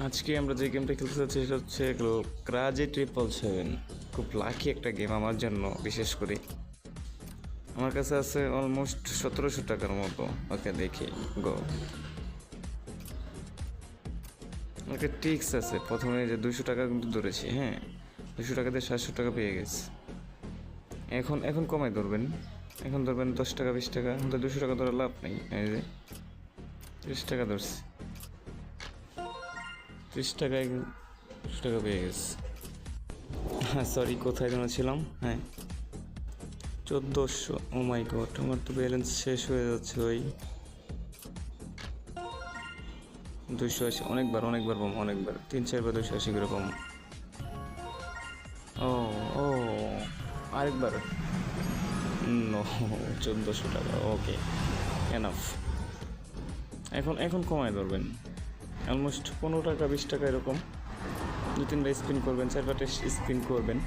আজকে আমরা যে গেমটা খেলতে যাচ্ছি সেটা হচ্ছে ক্রাজে 777। খুব লাকি একটা গেম আমার জন্য, বিশেষ করে আমার কাছে আছে অলমোস্ট 1700 টাকার মতো। ওকে দেখি গো। ওকে টিক্স আছে, প্রথমে যে 200 টাকা কিন্তু ধরেছি, হ্যাঁ 200 টাকাতে 700 টাকা পেয়ে গেছে। এখন এখন কমাই ধরবেন, এখন ধরবেন 10 টাকা 20 টাকা, কিন্তু 200 টাকা ধরে লাভ নেই। এই যে 30 টাকা ধরছি, 30 টাকায় 200 টাকা পেয়ে গেছে। হ্যাঁ সরি, কোথায় যেন ছিলাম? হ্যাঁ 1400। ও মাই গড, আমার তো ব্যালেন্স শেষ হয়ে যাচ্ছে ওই 280। অনেকবার পাবো, অনেকবার 3-4 বার 280 করে পাবো। ও ও আরেকবার নো, 1400 টাকা। ওকে এনাফ। এখন এখন কমায় ধরবেন, অলমোস্ট 15 টাকা 20 টাকা এরকম। 2-3বার স্পিন করবেন, 4-5টা স্পিন করবেন,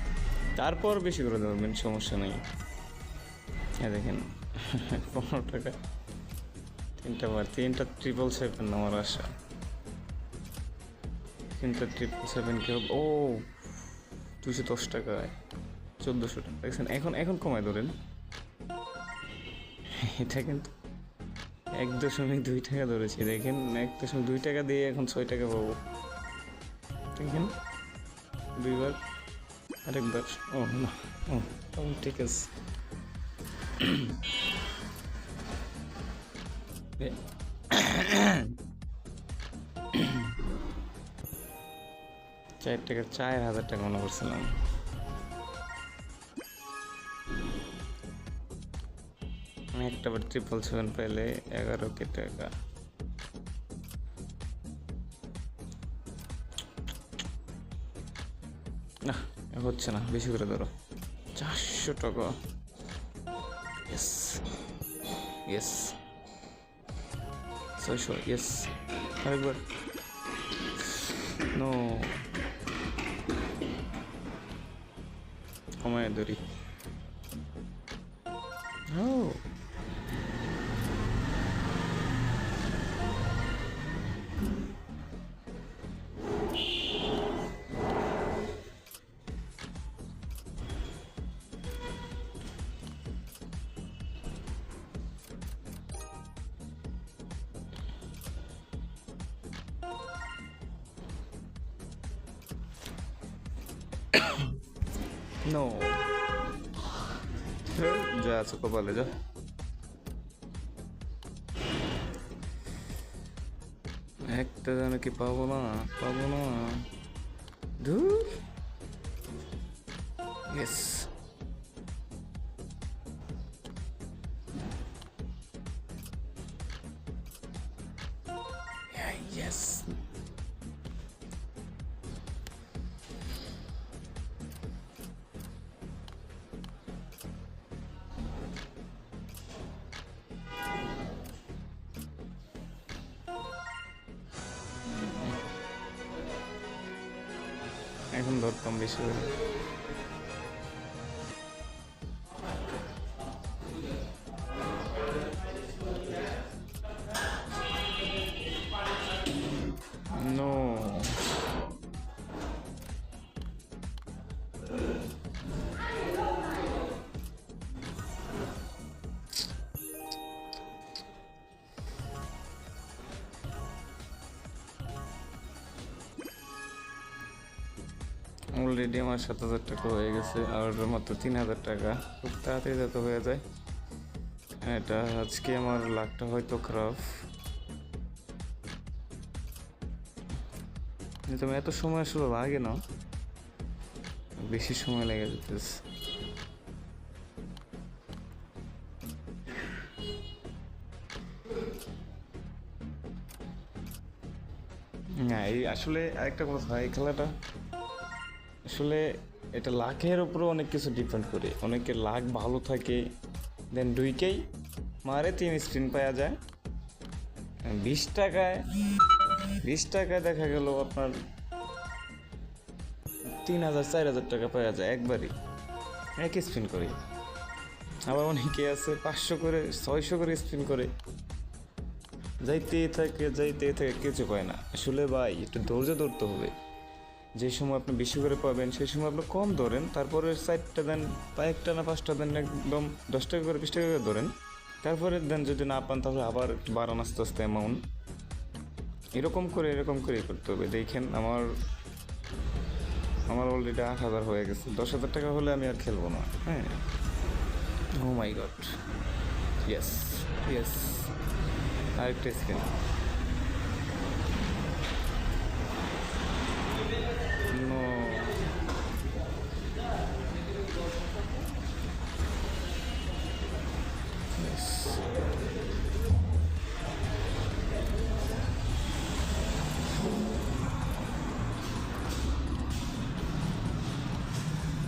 তারপর বেশি করে ধরবেন, সমস্যা নেই। হ্যাঁ দেখেন 15 টাকা 3টা বার, 3টা 777 আমার আশা। 3টা 777 কে ও 210 টাকায় 1400 টাকা দেখছেন। এখন এখন কমায় ধরেন, এটা কিন্তু 1.2 টাকা ধরেছি। দেখেন 1.2 টাকা দিয়ে এখন 6 টাকা পাবো। দেখেন দুইবার, আরেকবার। ও না, ও তখন ঠিক আছে। এ, 4 টাকা 4000 টাকা মনে করছিলাম। আমি একটা বার 777 পাইলে 11 টাকা। না হচ্ছে না, বেশি করে ধরো। 400 টাকা। Yes yes, 600। ইয়েস, আরেকবার। নো, কমায় ধরি। ও নো, যা আছে কপালে যা। একটা যেন কি পাবো না, পাবো না। ধুর। Yes, yes. এখন ধরতাম বেশি করে। নো, অলরেডি আমার 7,000 টাকা হয়ে গেছে, আর মাত্র 3,000 টাকা। খুব তাড়াতাড়ি যাতে হয়ে যায়। এটা আজকে আমার লাকটা হয়তো খারাপ, কিন্তু আমি এত সময় আসলে লাগে না, বেশি সময় লেগে যেতেছে। হ্যাঁ এই আসলে আরেকটা কথা, এই খেলাটা আসলে এটা লাখের উপরও অনেক কিছু ডিপেন্ড করে। অনেকের লাখ ভালো থাকে, দেন দুইকেই মারে 3 স্পিন পাওয়া যায়। 20 টাকায় 20 টাকায় দেখা গেল আপনার 3,000 4,000 টাকা পাওয়া যায় একবারই, এক স্পিন করে। আবার অনেকে আছে 500 করে 600 করে স্পিন করে, যাইতে থাকে, কিছু পায় না। আসলে ভাই একটু ধৈর্য ধরতে হবে। যে সময় আপনি বেশি করে পাবেন সেই সময় আপনি কম ধরেন, তারপরে 4টা দেন বা 1টা না 5টা দেন, একদম 10 টাকা করে 20 টাকা করে ধরেন। তারপরে দেন যদি না পান তাহলে আবার একটু বাড়ান আস্তে আস্তে অ্যামাউন্ট। এরকম করে করতে হবে। দেখেন আমার অলরেডি 8,000 হয়ে গেছে। 10,000 টাকা হলে আমি আর খেলবো না। হ্যাঁ, oh my god, yes yes, আরেকটা স্ক্রিন। No,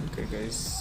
okay guys.